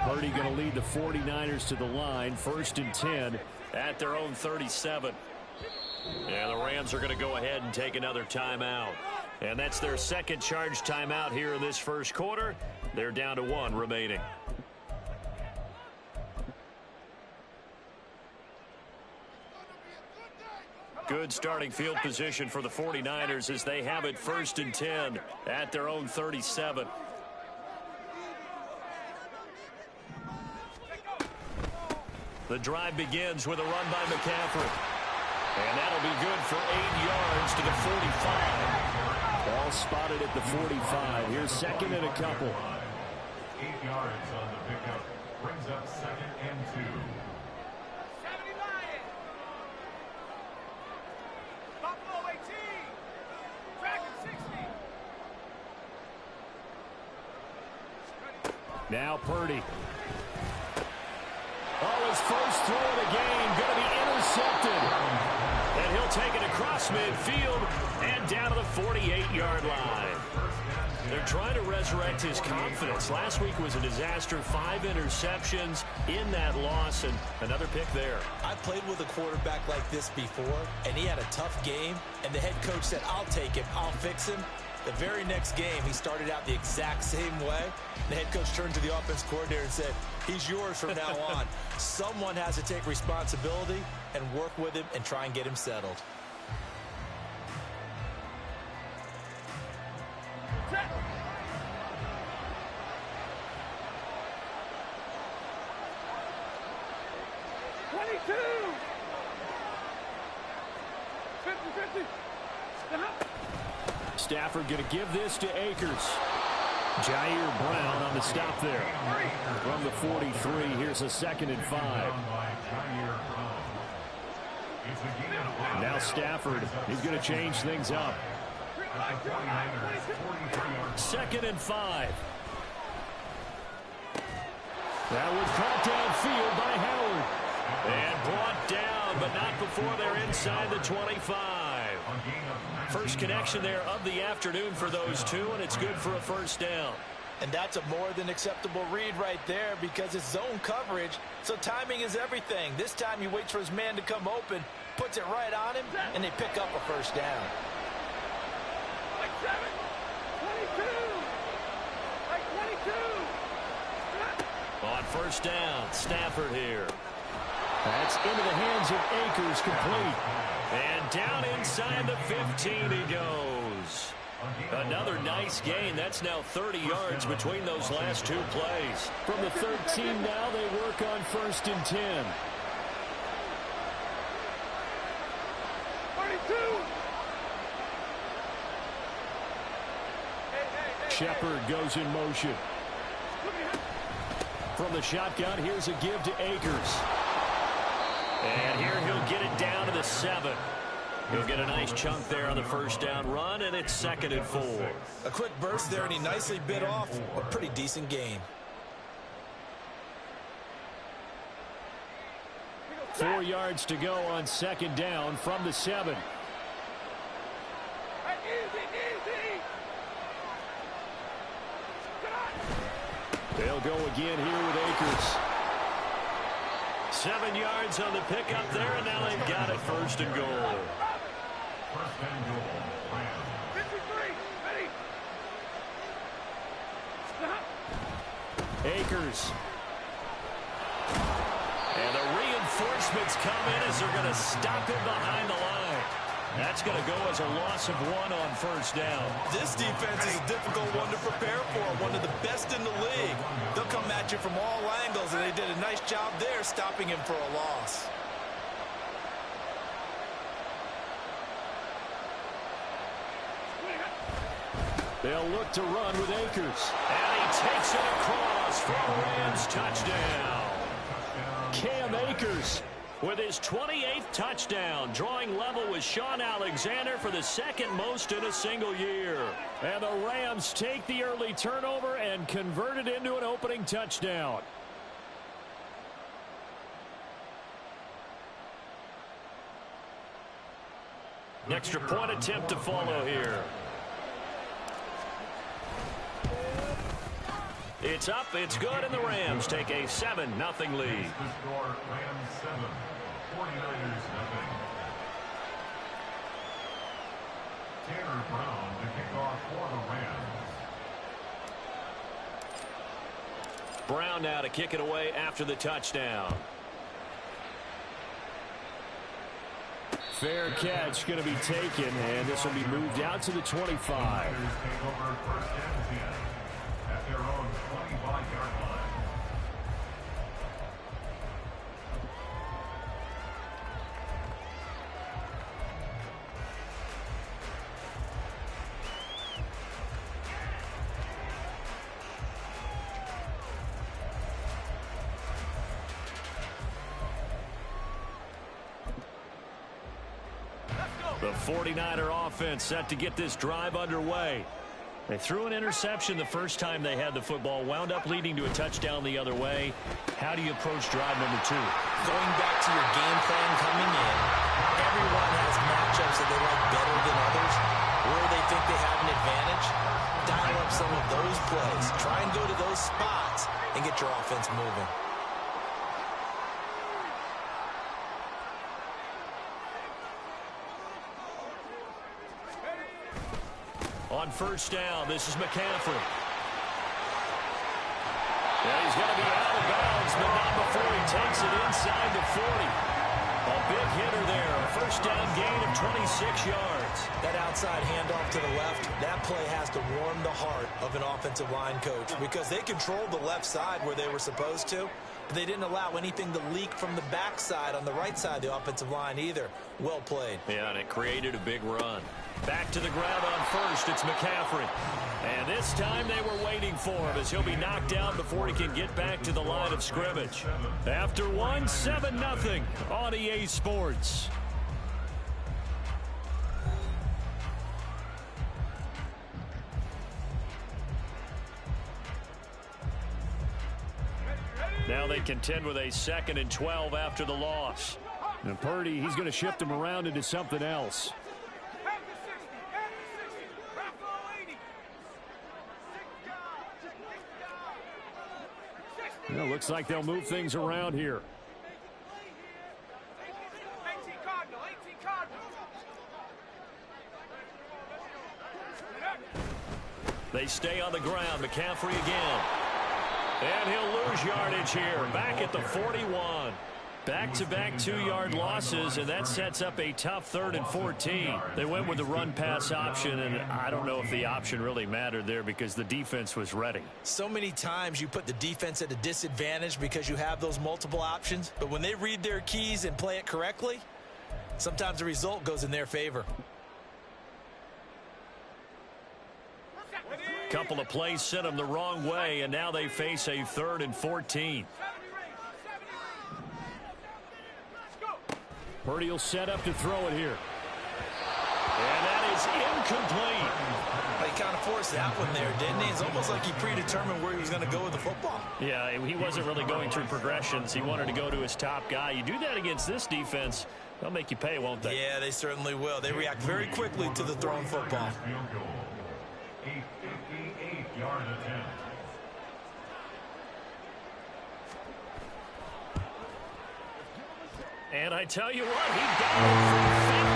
Purdy going to lead the 49ers to the line, 1st and 10 at their own 37. Yeah, the Rams are going to go ahead and take another timeout. And that's their second charge timeout here in this first quarter. They're down to 1 remaining. Good starting field position for the 49ers as they have it 1st and 10 at their own 37. The drive begins with a run by McCaffrey. And that'll be good for 8 yards to the 45. Ball spotted at the 45. Here's 2nd and a couple. 8 yards on the pickup. Brings up 2nd and 2. Buffalo 18. Dragon 60. Now Purdy. Oh, his first throw of the game going to be intercepted. And he'll take it across midfield and down to the 48-yard line. They're trying to resurrect his confidence. Last week was a disaster. 5 interceptions in that loss, and another pick there. I played with a quarterback like this before, and he had a tough game, and the head coach said, I'll take him, I'll fix him. The very next game, he started out the exact same way. The head coach turned to the offense coordinator and said, he's yours from now on. Someone has to take responsibility and work with him and try and get him settled. Stafford going to give this to Akers. Jair Brown on the stop there. From the 43, here's a 2nd and 5. Now Stafford, he's going to change things up. 2nd and 5. That was caught downfield by Howard. And brought down, but not before they're inside the 25. First connection there of the afternoon for those two, and it's good for a first down. And that's a more than acceptable read right there because it's zone coverage, so timing is everything. This time he waits for his man to come open, puts it right on him, and they pick up a first down. Like 7, 22. Like 22. On first down, Stafford here. That's into the hands of Akers, complete. And down inside the 15 he goes. Another nice gain. That's now 30 yards between those last 2 plays. From the 13 now, they work on 1st and 10. 42. Shepard goes in motion. From the shotgun, here's a give to Akers. And here he'll get it down to the 7. He'll get a nice chunk there on the first down run, and it's 2nd and 4. A quick burst there, and he nicely bit off a pretty decent gain. 4 yards to go on 2nd down from the 7. They'll go again here with Akers. 7 yards on the pickup there, and now they've got it 1st and goal. 1st and goal. 53. Ready. Akers. And the reinforcements come in as they're going to stop him behind the line. That's going to go as a loss of 1 on first down. This defense is a difficult one to prepare for, one of the best in the league. They'll come at you from all angles, and they did a nice job there stopping him for a loss. They'll look to run with Akers. And he takes it across for a Rams touchdown. Cam Akers with his 28th touchdown, drawing level with Sean Alexander for the 2nd most in a single year. And the Rams take the early turnover and convert it into an opening touchdown. An extra point attempt to follow here. It's up, it's good, and the Rams take a 7-0 lead. The score, Rams 7, 49ers nothing. Tanner Brown to kick off for the Rams. Brown now to kick it away after the touchdown. Fair catch going to be taken, and this will be moved out to the 25. Take over first and 10 at their own 25-yard line. The 49er offense set to get this drive underway. They threw an interception the first time they had the football, wound up leading to a touchdown the other way. How do you approach drive number 2? Going back to your game plan coming in, everyone has matchups that they like better than others, where they think they have an advantage. Dial up some of those plays. Try and go to those spots and get your offense moving. On first down, this is McCaffrey. Yeah, he's going to be out of bounds, but not before he takes it inside the 40. A big hitter there. A first down gain of 26 yards. That outside handoff to the left, that play has to warm the heart of an offensive line coach because they controlled the left side where they were supposed to, but they didn't allow anything to leak from the backside on the right side of the offensive line either. Well played. Yeah, and it created a big run. Back to the ground on first, it's McCaffrey. And this time they were waiting for him as he'll be knocked down before he can get back to the line of scrimmage. After one, 7-0 on EA Sports. Now they contend with a 2nd and 12 after the loss. And Purdy, he's going to shift him around into something else. Well, looks like they'll move things around here. They stay on the ground. McCaffrey again. And he'll lose yardage here. Back at the 41. Back-to-back 2-yard losses, and that sets up a tough 3rd and 14. They went with the run-pass option, and I don't know if the option really mattered there because the defense was ready. So many times you put the defense at a disadvantage because you have those multiple options, but when they read their keys and play it correctly, sometimes the result goes in their favor. Couple of plays sent them the wrong way, and now they face a 3rd and 14. Purdy will set up to throw it here. And that is incomplete. He kind of forced that one there, didn't he? It's almost like he predetermined where he was going to go with the football. Yeah, he wasn't really going through progressions. He wanted to go to his top guy. You do that against this defense, they'll make you pay, won't they? Yeah, they certainly will. They react very quickly to the thrown football. Field goal. 8-58-yard attempt. And I tell you what, he got it from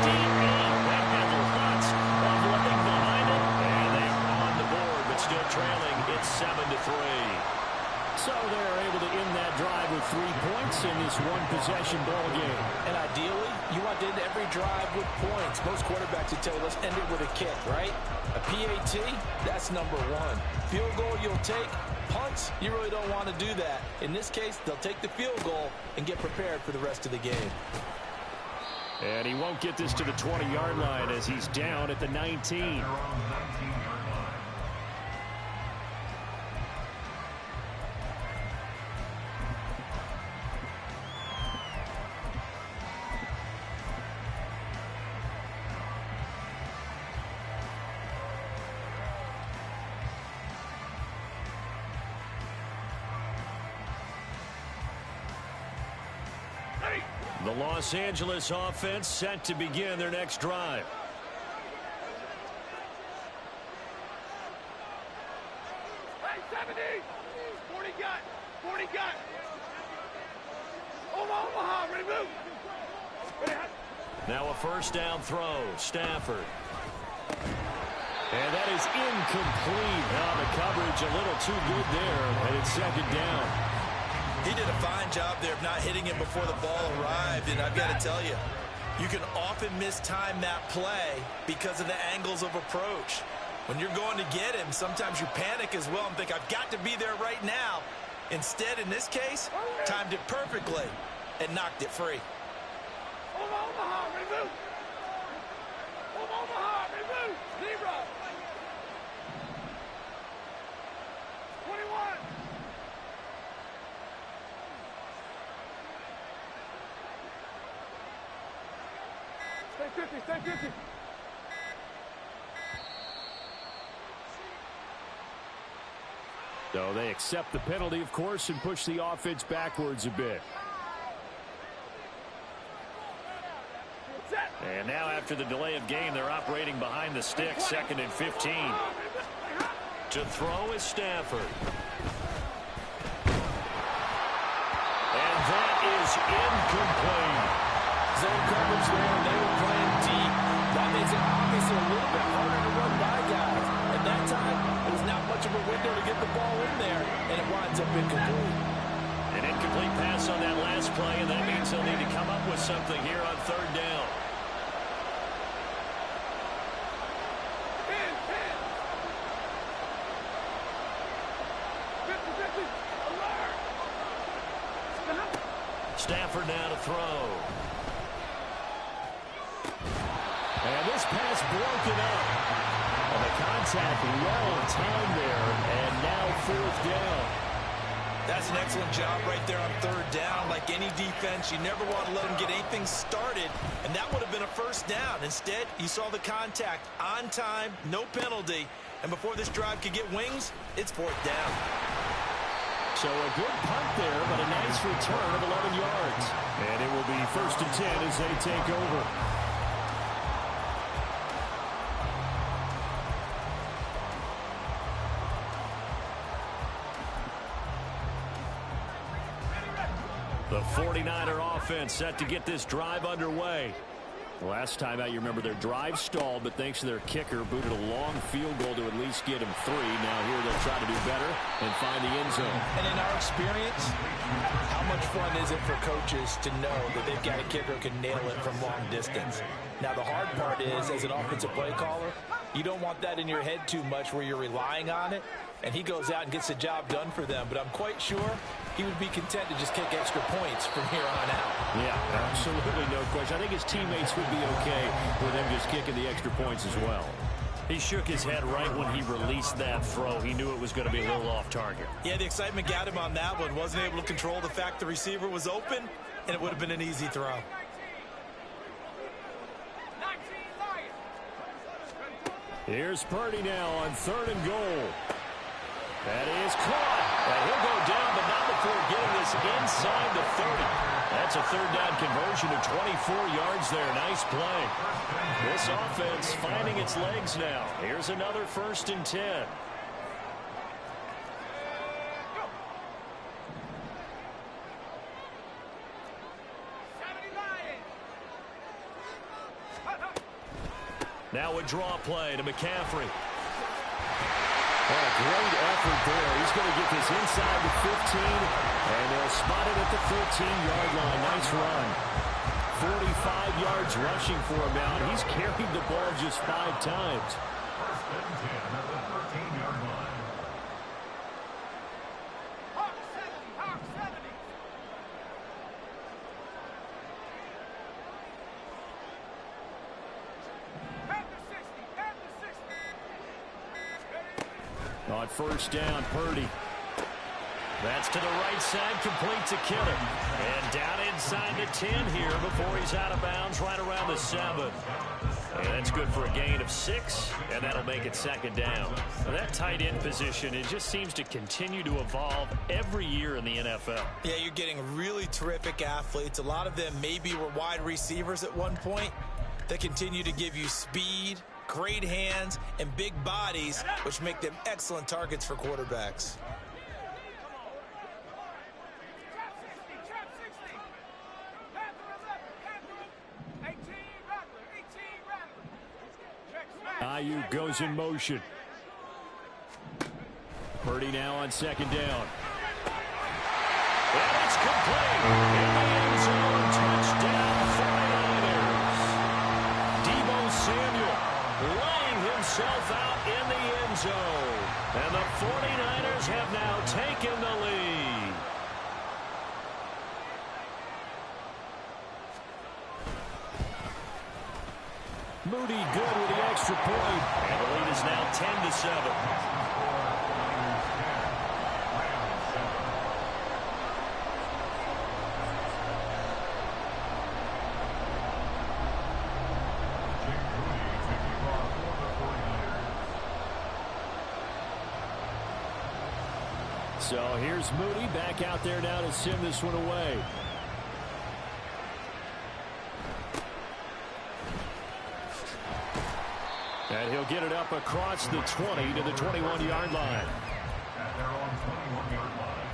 58. That had lots of living behind it. And they are on the board, but still trailing. It's 7-3. So they're able to end that drive with 3 points in this one-possession ball game. And ideally, you want to end every drive with points. Most quarterbacks would tell you, let's end it with a kick, right? A PAT, that's number 1. Field goal you'll take. Punts, you really don't want to do that. In this case, they'll take the field goal and get prepared for the rest of the game. And he won't get this to the 20-yard line as he's down at the 19. The Los Angeles offense set to begin their next drive. Now a first down throw. Stafford. And that is incomplete. Now the coverage a little too good there, and it's second down. He did a fine job there of not hitting him before the ball arrived, and I've got to tell you, you can often mistime that play because of the angles of approach. When you're going to get him, sometimes you panic as well and think, I've got to be there right now. Instead, in this case, timed it perfectly and knocked it free. Stay 50. So they accept the penalty, of course, and push the offense backwards a bit. And now after the delay of game, they're operating behind the sticks, 2nd and 15. To throw is Stafford. And that is incomplete. Zone coverage there, and they were playing deep. That makes it obviously a little bit harder to run by guys. At that time, it was not much of a window to get the ball in there, and it winds up incomplete. An incomplete pass on that last play, and that means they'll need to come up with something here on third down. Stafford now to throw. And this pass broken up. And the contact well timed there, and now 4th down. That's an excellent job right there on third down. Like any defense, you never want to let them get anything started, and that would have been a first down. Instead, you saw the contact on time, no penalty, and before this drive could get wings, it's 4th down. So a good punt there, but a nice return of 11 yards. And it will be 1st and 10 as they take over. The 49er offense set to get this drive underway. Last time out, you remember their drive stalled, but thanks to their kicker, booted a long field goal to at least get him 3. Now here they'll try to do better and find the end zone. And in our experience, how much fun is it for coaches to know that they've got a kicker who can nail it from long distance? Now the hard part is, as an offensive play caller, you don't want that in your head too much where you're relying on it, and he goes out and gets the job done for them. But I'm quite sure he would be content to just kick extra points from here on out. Yeah, absolutely no question. I think his teammates would be okay with him just kicking the extra points as well. He shook his head right when he released that throw. He knew it was going to be a little off target. Yeah, the excitement got him on that one. Wasn't able to control the fact the receiver was open, and it would have been an easy throw. Here's Purdy now on 3rd and goal. That is caught. And he'll go down, but not before getting this inside the 30. That's a 3rd down conversion of 24 yards there. Nice play. This offense finding its legs now. Here's another 1st and 10. Now a draw play to McCaffrey. Oh, great effort there. He's going to get this inside the 15, and they'll spot it at the 13-yard line. Nice run. 45 yards rushing for him now, and he's carried the ball just 5 times. 1st and 10 at the 13-yard line. On 1st down, Purdy. That's to the right side, complete to Kittle. And down inside the 10 here before he's out of bounds, right around the 7. And that's good for a gain of 6, and that'll make it 2nd down. Now that tight end position, it just seems to continue to evolve every year in the NFL. Yeah, you're getting really terrific athletes. A lot of them maybe were wide receivers at one point. They continue to give you speed, great hands, and big bodies, which make them excellent targets for quarterbacks. Ayuk goes in motion. Purdy now on second down. And it's complete. In the end zone, touchdown 49ers. Deebo Samuel laying himself out in the end zone. And the 49ers have now taken the lead. Moody good with the extra point. And the lead is now 10-7. So here's Moody back out there now to send this one away. And he'll get it up across the 20 to the 21-yard line. At their own 21-yard line.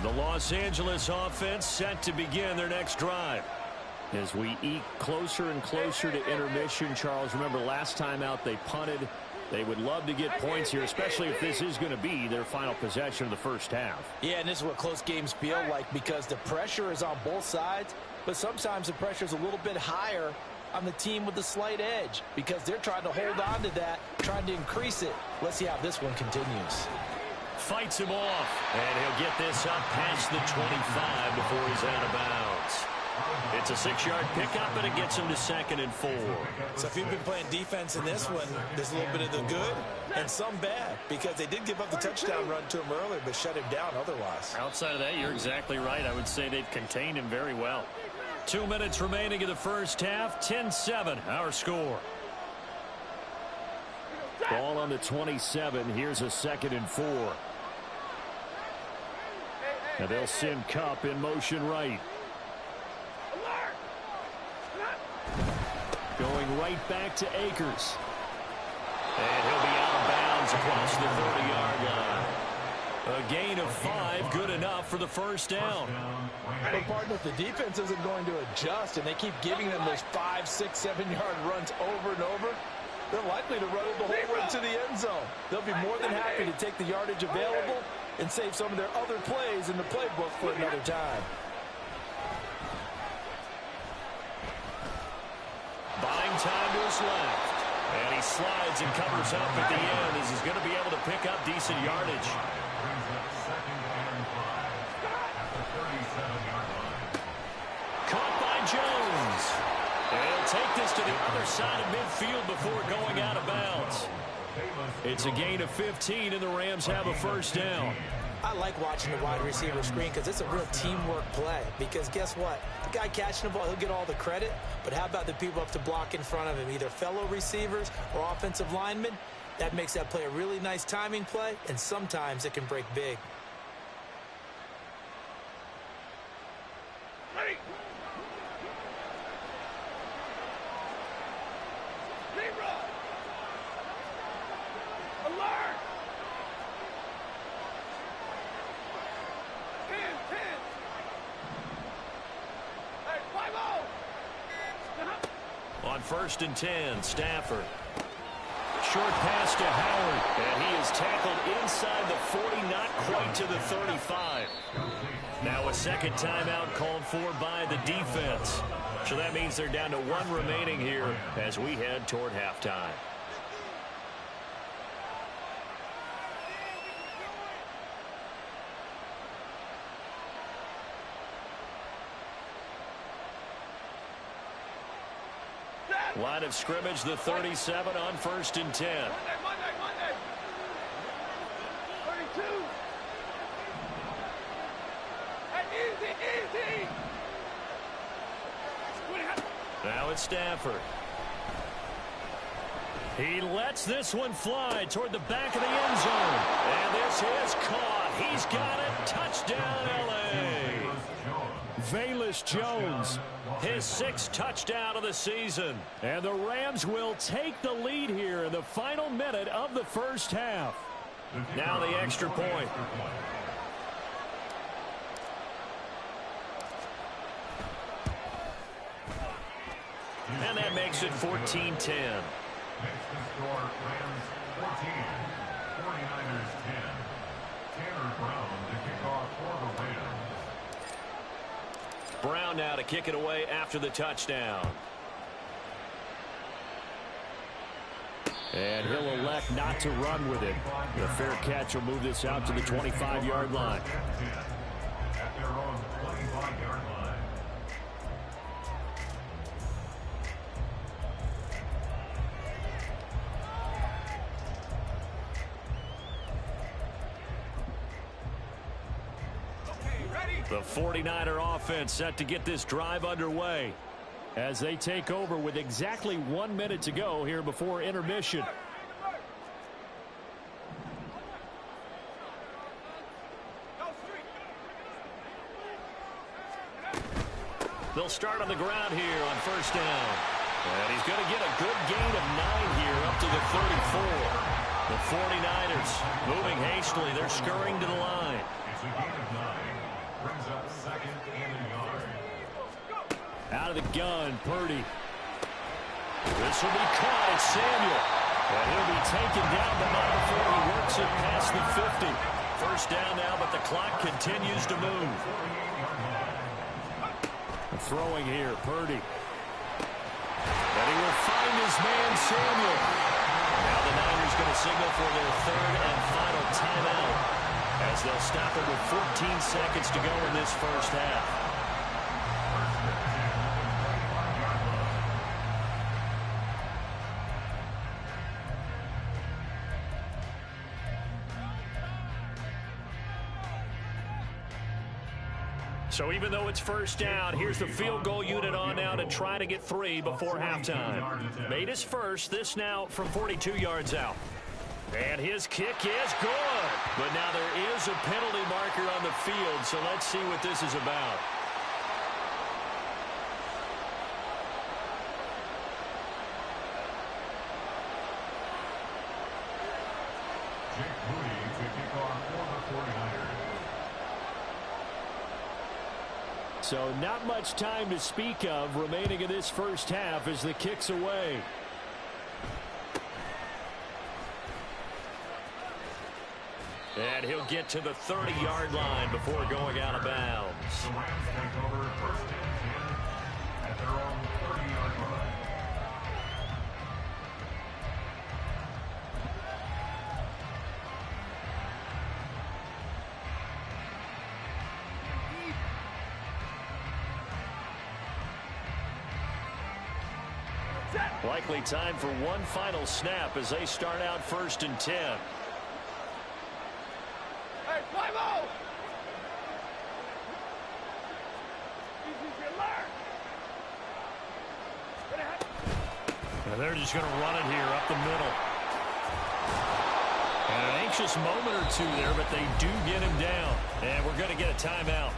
The Los Angeles offense set to begin their next drive. As we eke closer and closer to intermission, Charles, remember last time out they punted. They would love to get points here, especially if this is going to be their final possession of the first half. Yeah, and this is what close games feel like because the pressure is on both sides, but sometimes the pressure is a little bit higher on the team with the slight edge because they're trying to hold on to that, trying to increase it. Let's see how this one continues. Fights him off, and he'll get this up past the 25 before he's out of bounds. It's a 6-yard pickup, and it gets him to 2nd and 4. So if you've been playing defense in this one, there's a little bit of the good and some bad because they did give up the touchdown run to him earlier but shut him down otherwise. Outside of that, you're exactly right. I would say they've contained him very well. 2 minutes remaining in the first half. 10-7, our score. Ball on the 27. Here's a 2nd and 4. Now they'll send Kupp in motion right. Going right back to Akers. And he'll be out of bounds across the 30-yard line. A gain of 5, good enough for the first down. But partner, if the defense isn't going to adjust and they keep giving them those 5, 6, 7-yard runs over and over, they're likely to run it the whole way to the end zone. They'll be more than happy to take the yardage available and save some of their other plays in the playbook for another time. Buying time to his left. And he slides and covers up at the end as he's going to be able to pick up decent yardage. Caught by Jones. And he'll take this to the other side of midfield before going out of bounds. It's a gain of 15, and the Rams have a first down. I like watching the wide receiver screen because it's a real teamwork play. Because guess what? The guy catching the ball, he'll get all the credit. But how about the people up to block in front of him, either fellow receivers or offensive linemen? That makes that play a really nice timing play, and sometimes it can break big. On 1st and 10, Stafford. Short pass to Howard, and he is tackled inside the 40, not quite to the 35. Now a second timeout called for by the defense. So that means they're down to 1 remaining here as we head toward halftime. Line of scrimmage, the 37 on 1st and 10. Monday. 32. Easy. Now it's Stafford. He lets this one fly toward the back of the end zone. And this is caught. He's got it. Touchdown, L.A. Velus Jones. His 6th touchdown of the season. And the Rams will take the lead here in the final minute of the first half. Now the extra point. And that makes it 14-10. Next to score, Rams 14, 49ers 10. Tanner Brown to kick off for the Rams. Brown now to kick it away after the touchdown. And he'll elect not to run with it. The fair catch will move this out to the 25-yard line. At their own 25-yard line. The 49er offense set to get this drive underway as they take over with exactly 1 minute to go here before intermission. They'll start on the ground here on first down. And he's going to get a good gain of 9 here up to the 34. The 49ers moving hastily. They're scurrying to the line. It's a gain of 9. Brings up 2nd and a yard. Out of the gun, Purdy. This will be caught. It's Samuel. And he'll be taken down, but not before he works it past the 50. First down now, but the clock continues to move. Throwing here, Purdy. And he will find his man, Samuel. Now the Niners going to signal for their 3rd and final timeout as they'll stop it with 14 seconds to go in this first half. So even though it's first down, here's the field goal unit on now to try to get 3 before halftime. Made his first, this now from 42 yards out. And his kick is good. But now there is a penalty marker on the field, so let's see what this is about. Jake Moody to kick off for the 49ers. So not much time to speak of remaining in this first half as the kick's away. And he'll get to the 30-yard line before going out of bounds. The Rams take over 1st and 10 at their own 30-yard line. Likely time for one final snap as they start out 1st and 10. Hey, Flymo! And they're just going to run it here up the middle. And an anxious moment or two there, but they do get him down. And we're going to get a timeout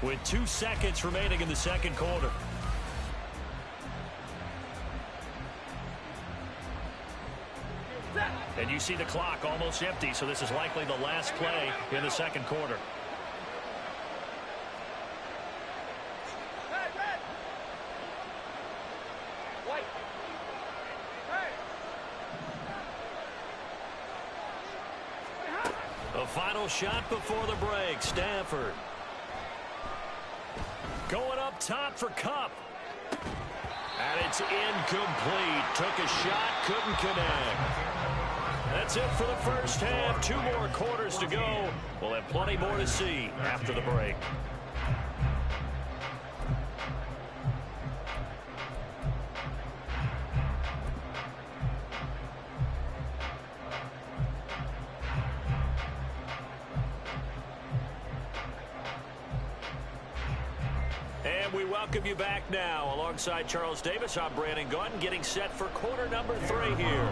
with 2 seconds remaining in the second quarter. And you see the clock almost empty, so this is likely the last play in the second quarter. Hey, red! White! Hey! The final shot before the break. Stafford going up top for Cup. And it's incomplete. Took a shot, couldn't connect. That's it for the first half. 2 more quarters to go. We'll have plenty more to see after the break. And we welcome you back now. Alongside Charles Davis, I'm Brandon Gunn, getting set for quarter number 3 here.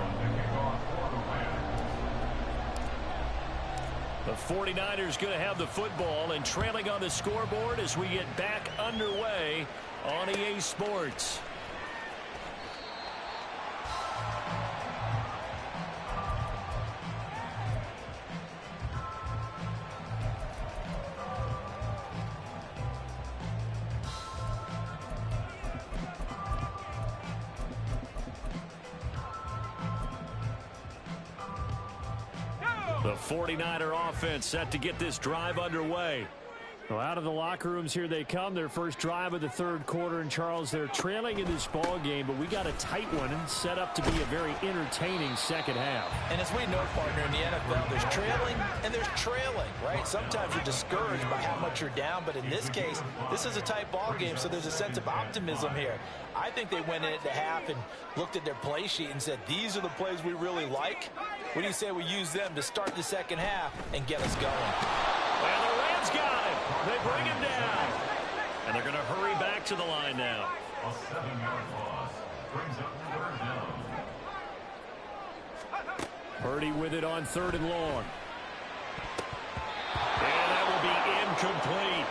The 49ers going to have the football and trailing on the scoreboard as we get back underway on EA Sports. The 49er offense set to get this drive underway. Well, out of the locker rooms here they come. Their first drive of the third quarter. And, Charles, they're trailing in this ball game, but we got a tight one and set up to be a very entertaining second half. And as we know, partner, in the NFL, there's trailing and there's trailing, right? Sometimes you're discouraged by how much you're down, but in this case, this is a tight ball game, so there's a sense of optimism here. I think they went into half and looked at their play sheet and said, these are the plays we really like. What do you say we use them to start the second half and get us going? And the Rams got him. They bring him down. And they're going to hurry back to the line now. A 7-yard loss brings up third down. Purdy with it on 3rd and long. And that will be incomplete.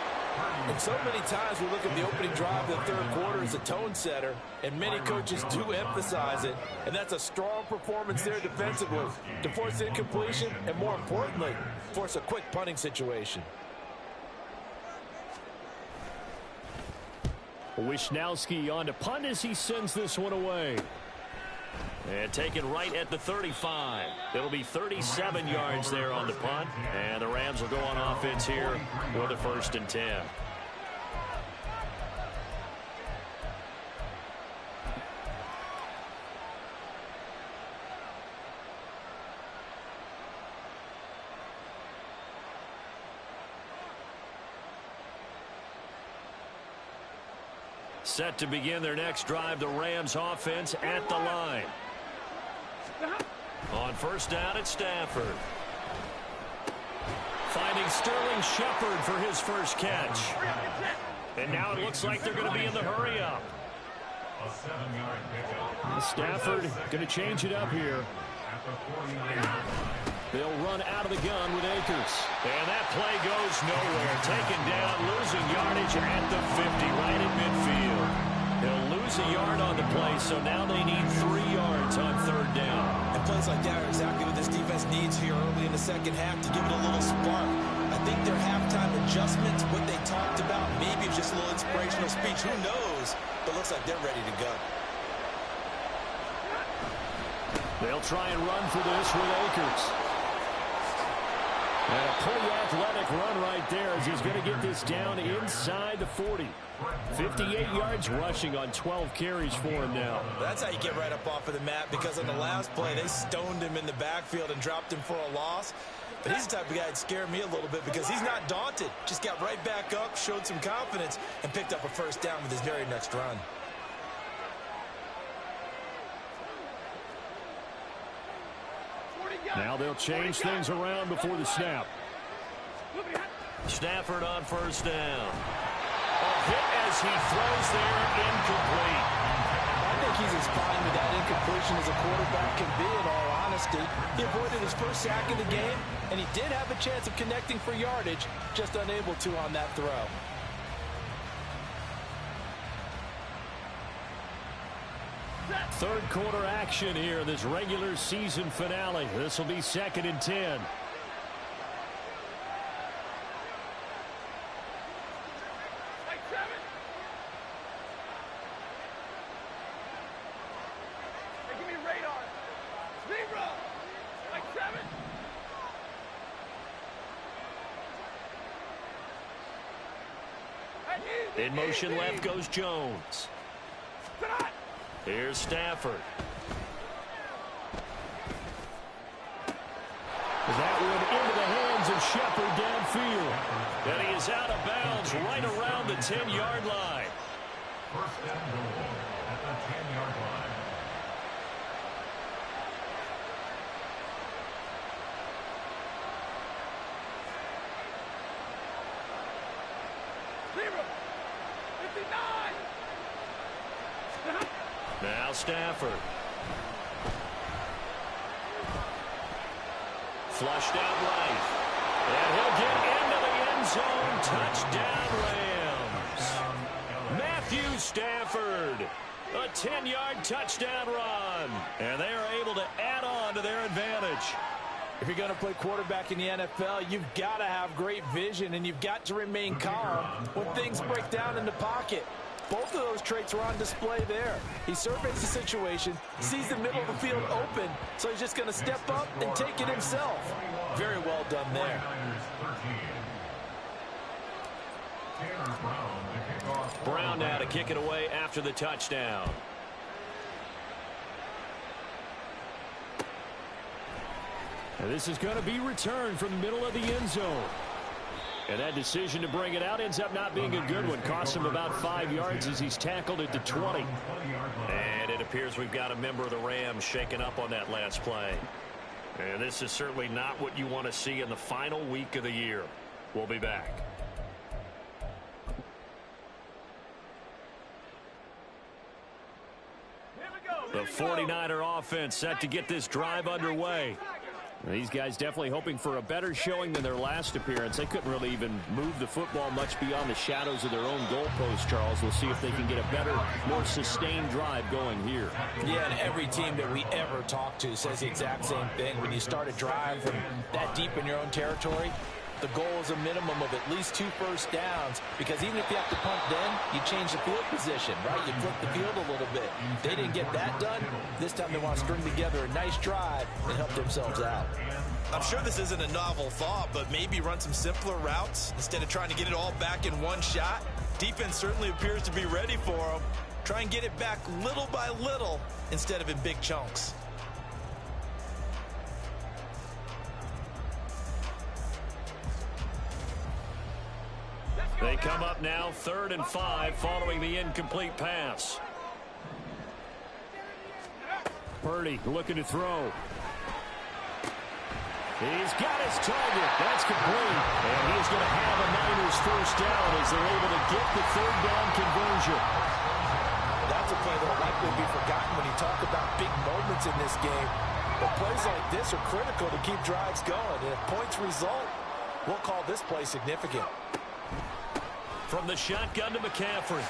And so many times we look at the opening drive of the third quarter as a tone setter, and many coaches do emphasize it, and that's a strong performance there defensively to force incompletion and, more importantly, force a quick punting situation. Wisnowski on to punt as he sends this one away. And taken right at the 35. It'll be 37 yards there on the punt. And the Rams will go on offense here for the 1st and 10. Set to begin their next drive, the Rams offense at the line. On 1st down, it's Stafford. Finding Sterling Shepard for his first catch. And now it looks like they're going to be in the hurry up. A 7-yard pickup. Stafford going to change it up here. At the 49-yard line. They'll run out of the gun with Akers. And that play goes nowhere. Taken down, losing yardage at the 50, right in midfield. They'll lose a yard on the play, so now they need 3 yards on 3rd down. And plays like that are exactly what this defense needs here early in the second half to give it a little spark. I think their halftime adjustments, what they talked about, maybe it's just a little inspirational speech. Who knows? But looks like they're ready to go. They'll try and run for this with Akers. And a pretty athletic run right there as he's going to get this down inside the 40. 58 yards rushing on 12 carries for him now. That's how you get right up off of the mat, because on the last play, they stoned him in the backfield and dropped him for a loss. But he's the type of guy that scared me a little bit because he's not daunted. Just got right back up, showed some confidence, and picked up a 1st down with his very next run. Now they'll change things around before the snap. Stafford on 1st down. A hit as he throws there, incomplete. I think he's as fine with that incompletion as a quarterback can be, in all honesty. He avoided his first sack of the game, and he did have a chance of connecting for yardage, just unable to on that throw. Third quarter action here, this regular season finale. This will be 2nd and 10. In motion left goes Jones. Here's Stafford. That one into the hands of Shepard downfield. And he is out of bounds right around the 10-yard line. 1st and goal at the 10-yard line. Now Stafford. Flushed out right. And he'll get into the end zone. Touchdown, Rams. Matthew Stafford. A 10-yard touchdown run. And they are able to add on to their advantage. If you're going to play quarterback in the NFL, you've got to have great vision, and you've got to remain calm when things break down in the pocket. Both of those traits were on display there. He surveys the situation, sees the middle of the field open, so he's just going to step up and take it himself. Very well done there. Brown now to kick it away after the touchdown. And this is going to be returned from the middle of the end zone. And that decision to bring it out ends up not being a good one. Costs him about 5 yards as he's tackled at the 20. And it appears we've got a member of the Rams shaken up on that last play. And this is certainly not what you want to see in the final week of the year. We'll be back. The 49er offense set to get this drive underway. These guys definitely hoping for a better showing than their last appearance. They couldn't really even move the football much beyond the shadows of their own goalpost, Charles. We'll see if they can get a better, more sustained drive going here. Yeah, and every team that we ever talk to says the exact same thing. When you start a drive from that deep in your own territory, the goal is a minimum of at least 2 first downs, because even if you have to punt then, you change the field position, right? You flip the field a little bit. They didn't get that done. This time they want to string together a nice drive and help themselves out. I'm sure this isn't a novel thought, but maybe run some simpler routes instead of trying to get it all back in one shot. Defense certainly appears to be ready for them. Try and get it back little by little instead of in big chunks. They come up now 3rd and 5 following the incomplete pass. Purdy looking to throw. He's got his target. That's complete. And he's going to have a Niners first down as they're able to get the 3rd down conversion. That's a play that will likely be forgotten when you talk about big moments in this game. But plays like this are critical to keep drives going. And if points result, we'll call this play significant. From the shotgun to McCaffrey.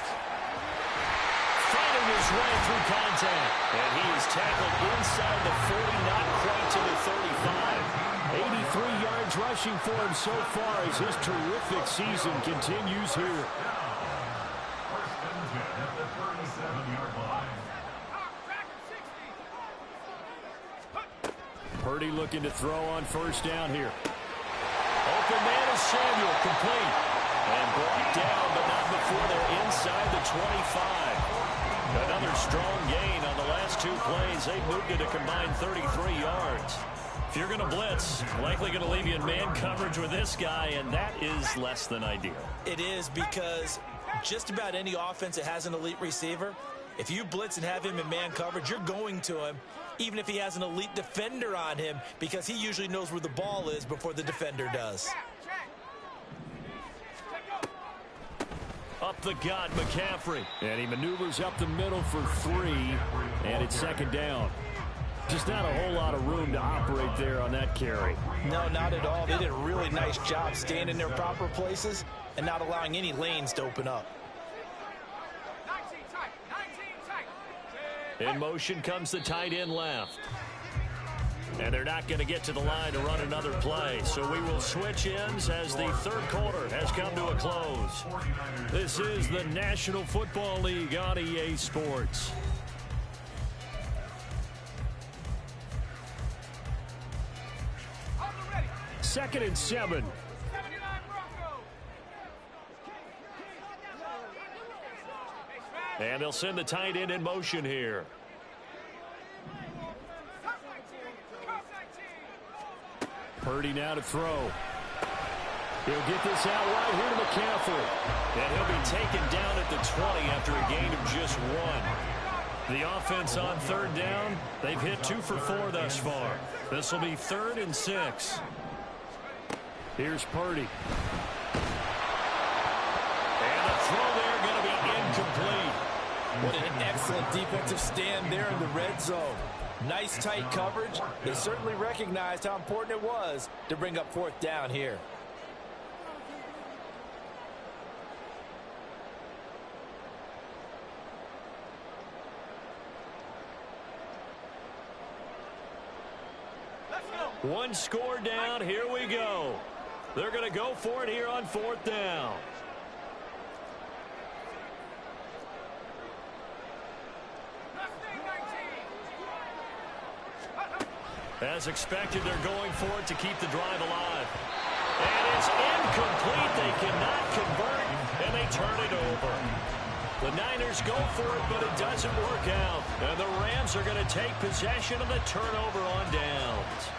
Fighting his way through contact. And he is tackled inside the 40, not quite to the 35. 83 yards rushing for him so far as his terrific season continues here. Purdy looking to throw on first down here. Open man is Samuel, complete. And brought down, but not before they're inside the 25. Another strong gain on the last 2 plays. They moved it a combined 33 yards. If you're going to blitz, likely going to leave you in man coverage with this guy, and that is less than ideal. It is, because just about any offense that has an elite receiver, if you blitz and have him in man coverage, you're going to him, even if he has an elite defender on him, because he usually knows where the ball is before the defender does. Up the gut, McCaffrey. And he maneuvers up the middle for 3, and it's 2nd down. Just not a whole lot of room to operate there on that carry. No, not at all. They did a really nice job staying in their proper places and not allowing any lanes to open up. In motion comes the tight end left. And they're not going to get to the line to run another play. So we will switch ends as the 3rd quarter has come to a close. This is the National Football League on EA Sports. Second and 7. And they'll send the tight end in motion here. Purdy now to throw. He'll get this out right here to McCaffrey. And he'll be taken down at the 20 after a gain of just 1. The offense on 3rd down, they've hit 2 for 4 thus far. This will be 3rd and 6. Here's Purdy. And the throw there going to be incomplete. What an excellent defensive stand there in the red zone. Nice tight coverage. They certainly recognized how important it was to bring up fourth down here. One score down. Here we go. They're going to go for it here on fourth down. As expected, they're going for it to keep the drive alive. And it's incomplete. They cannot convert, and they turn it over. The Niners go for it, but it doesn't work out. And the Rams are going to take possession of the turnover on downs.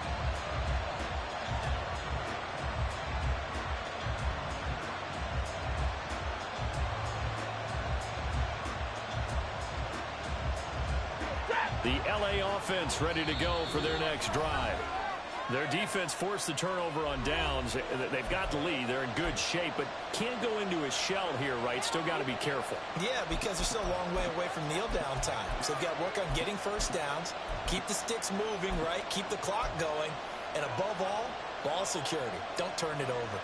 The LA offense ready to go for their next drive. Their defense forced the turnover on downs. They've got the lead. They're in good shape, but can't go into a shell here, right? Still got to be careful. Yeah, because they're still a long way away from kneel down time. So they've got to work on getting first downs, keep the sticks moving, right? Keep the clock going, and above all, ball security. Don't turn it over.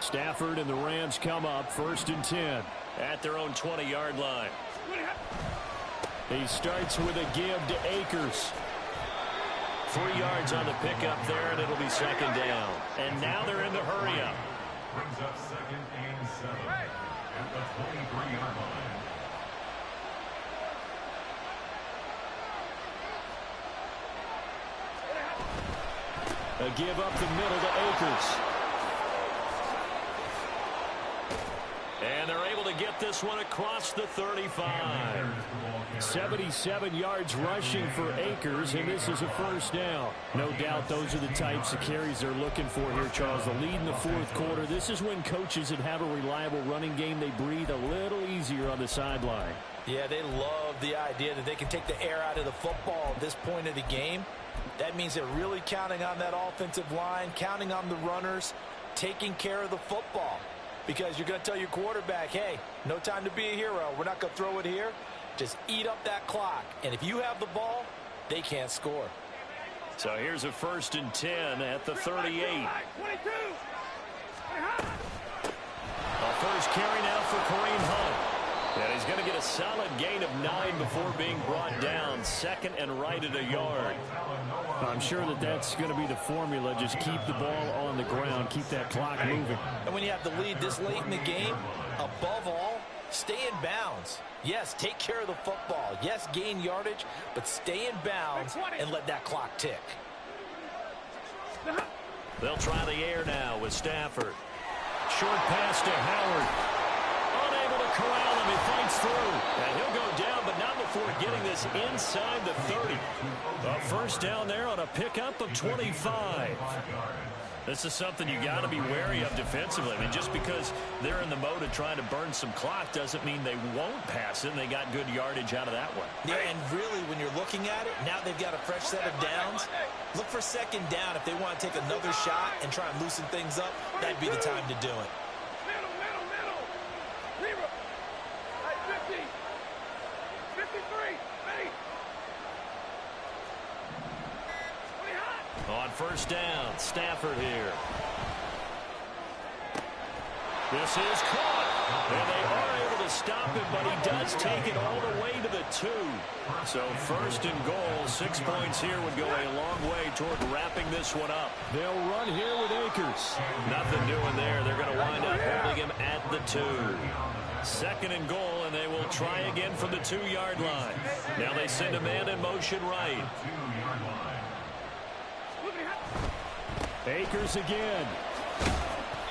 Stafford and the Rams come up 1st and 10 at their own 20-yard line. He starts with a give to Akers. 3 yards on the pickup there, and it'll be 2nd down. And now they're in the hurry up. Brings up 2nd and 7 at the 23-yard line. A give up the middle to Akers. And they're able to get this one across the 35. 77 yards rushing for Akers, and this is a 1st down. No doubt those are the types of carries they're looking for here, Charles. The lead in the 4th quarter. This is when coaches that have a reliable running game, they breathe a little easier on the sideline. Yeah, they love the idea that they can take the air out of the football at this point of the game. That means they're really counting on that offensive line, counting on the runners, taking care of the football. Because you're going to tell your quarterback, hey, no time to be a hero. We're not going to throw it here. Just eat up that clock. And if you have the ball, they can't score. So here's a 1st and 10 at the 38. A first carry now for Kareem Hunt. And he's going to get a solid gain of 9 before being brought down. 2nd and right at a yard. I'm sure that that's going to be the formula. Just keep the ball on the ground. Keep that clock moving. And when you have the lead this late in the game, above all, stay in bounds. Yes, take care of the football. Yes, gain yardage, but stay in bounds and let that clock tick. They'll try the air now with Stafford. Short pass to Howard. Unable to corral him. He fights through. And he'll go down, but not before getting this inside the 30. A 1st down there on a pickup of 25. This is something you got to be wary of defensively. I mean, just because they're in the mode of trying to burn some clock doesn't mean they won't pass it, and they got good yardage out of that one. Yeah, and really, when you're looking at it, now they've got a fresh set of downs. Look for 2nd down if they want to take another shot and try and loosen things up. That'd be the time to do it. On 1st down, Stafford here. This is caught. And they are able to stop him, but he does take it all the way to the 2. So 1st and goal, 6 points here would go a long way toward wrapping this one up. They'll run here with Akers. Nothing doing there. They're going to wind up holding him at the 2. 2nd and goal, and they will try again from the 2-yard line. Now they send a man in motion right. Akers again.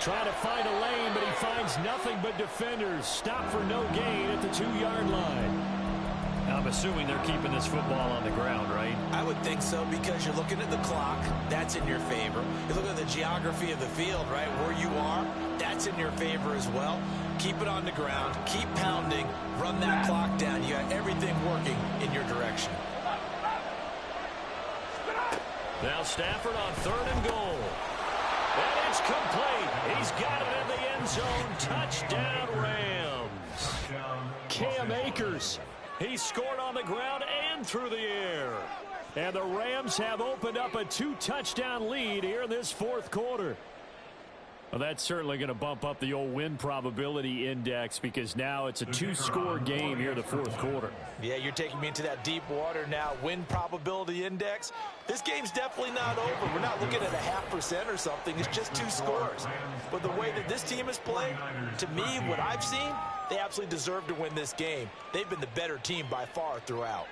Trying to find a lane, but he finds nothing but defenders. Stop for no gain at the 2-yard line. I'm assuming they're keeping this football on the ground, right? I would think so, because you're looking at the clock. That's in your favor. You look at the geography of the field, right? Where you are, that's in your favor as well. Keep it on the ground. Keep pounding. Run that clock down. You got everything working in your direction. Now Stafford on 3rd and goal. And it's complete. He's got it in the end zone. Touchdown, Rams. Cam Akers. He scored on the ground and through the air. And the Rams have opened up a 2-touchdown lead here in this fourth quarter. Well, that's certainly going to bump up the old win probability index because now it's a 2-score game here in the fourth quarter. Yeah, you're taking me into that deep water now. Win probability index. This game's definitely not over. We're not looking at a 0.5% or something. It's just 2 scores. But the way that this team has played, to me, what I've seen, they absolutely deserve to win this game. They've been the better team by far throughout.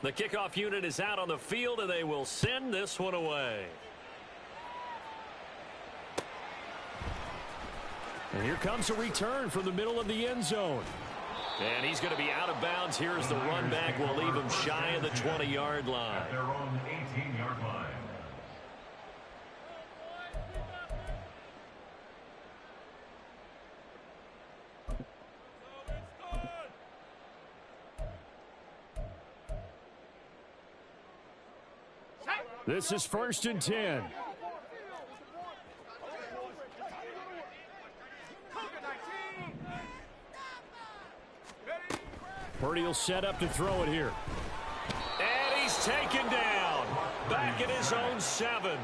The kickoff unit is out on the field, and they will send this one away. And here comes a return from the middle of the end zone. And he's going to be out of bounds. Here's the run back. We'll leave him shy of the 20-yard line. At their own 18-yard line. This is 1st and 10. Purdy will set up to throw it here. And he's taken down. Back at his own 7.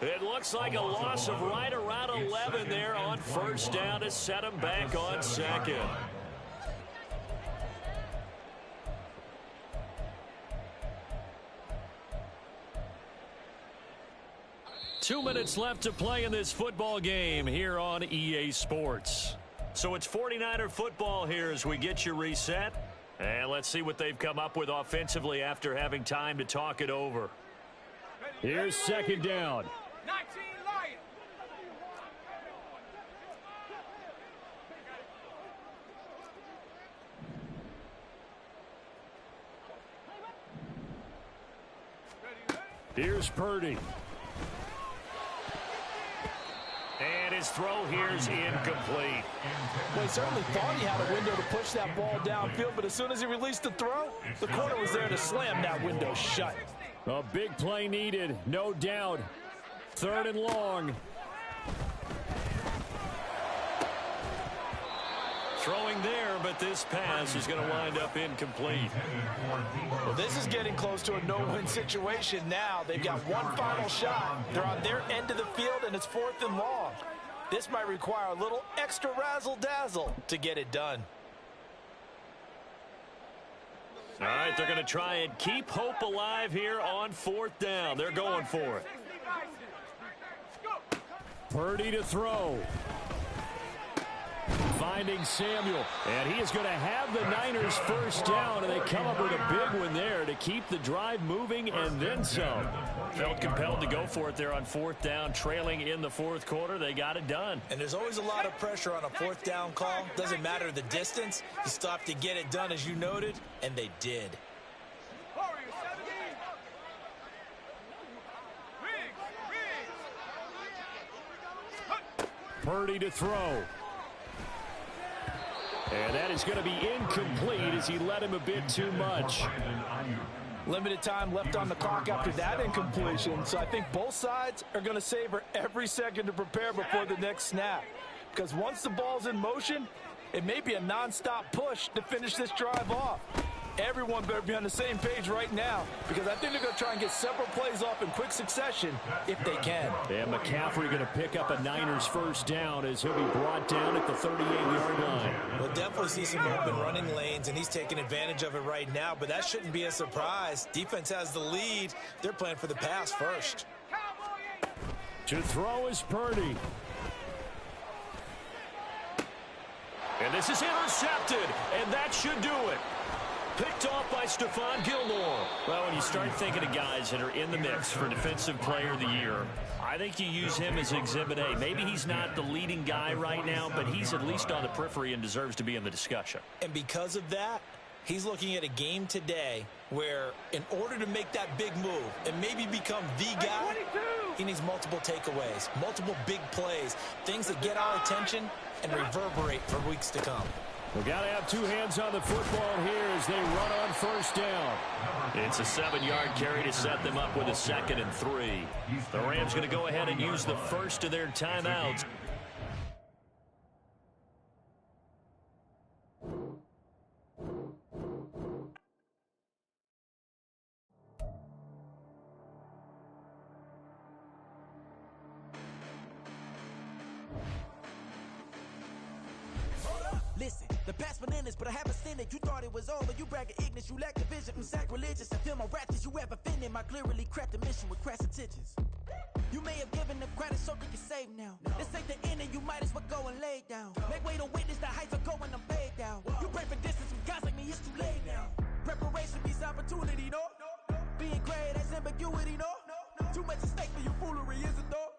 It looks like a loss of right around 11 there on 1st down to set him back on 2nd. Two minutes left to play in this football game here on EA Sports. So it's 49er football here as we get you reset. And let's see what they've come up with offensively after having time to talk it over. Here's 2nd down. 19 Lions. Here's Purdy. And his throw here is incomplete. Well, he certainly thought he had a window to push that ball downfield, but as soon as he released the throw, the corner was there to slam that window shut. A big play needed, no doubt. 3rd and long. Throwing there, but this pass is going to wind up incomplete. Well, this is getting close to a no-win situation now. They've got one final shot. They're on their end of the field, and it's 4th and long. This might require a little extra razzle-dazzle to get it done. All right, they're going to try and keep hope alive here on 4th down. They're going for it. Purdy to throw. Finding Samuel, and he is going to have the Niners 1st down, and they come up with a big one there to keep the drive moving and then some. Felt compelled to go for it there on 4th down, trailing in the 4th quarter. They got it done. And there's always a lot of pressure on a 4th down call. Doesn't matter the distance. You stop to get it done, as you noted, and they did. Purdy to throw. And that is going to be incomplete as he led him a bit too much. Limited time left on the clock after that incompletion, so I think both sides are going to savor every second to prepare before the next snap. Because once the ball's in motion, it may be a nonstop push to finish this drive off. Everyone better be on the same page right now, because I think they're going to try and get several plays off in quick succession if they can. And McCaffrey going to pick up a Niners 1st down as he'll be brought down at the 38-yard line. We'll definitely see some open running lanes, and he's taking advantage of it right now, but that shouldn't be a surprise. Defense has the lead. They're playing for the pass first. To throw is Purdy. And this is intercepted, and that should do it. Picked off by Stephon Gilmore. Well, when you start thinking of guys that are in the mix for Defensive Player of the Year, I think you use him as Exhibit A. Maybe he's not the leading guy right now, but he's at least on the periphery and deserves to be in the discussion. And because of that, He's looking at a game today where in order to make that big move and maybe become the guy, he needs multiple takeaways, multiple big plays, things that get our attention and reverberate for weeks to come. We've got to have two hands on the football here as they run on first down. It's a 7-yard carry to set them up with a 2nd and 3. The Rams going to go ahead and use the first of their timeouts. Listen, the past bananas, but I haven't seen it. You thought it was over, you bragging ignorance, you lack the vision. I'm sacrilegious, I feel my ratchets, you ever offended my clearly crafted mission with crass intentions. You may have given the credit so they can save now. This ain't the end and you might as well go and lay down. Make way to witness the heights are going, I'm paid down. You pray for distance with guys like me, it's too late now. Preparation beats opportunity, no? Being great, that's ambiguity, no? Too much at stake for your foolery, is it though?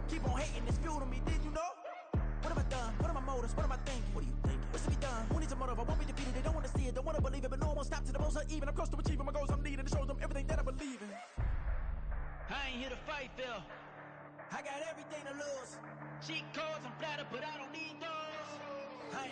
Keep on hating, it's fuel to me, did you know? What have I done? What are my motives? What am I thinking? What are you thinking? What's to be done? Who needs a motive? I won't be defeated. They don't want to see it, don't want to believe it, but no one won't stop to the most uneven. I'm close to achieving my goals. I'm needing to show them everything that I believe in. I ain't here to fight, Phil. I got everything to lose. Cheat codes, I'm flattered, but I don't need those. I ain't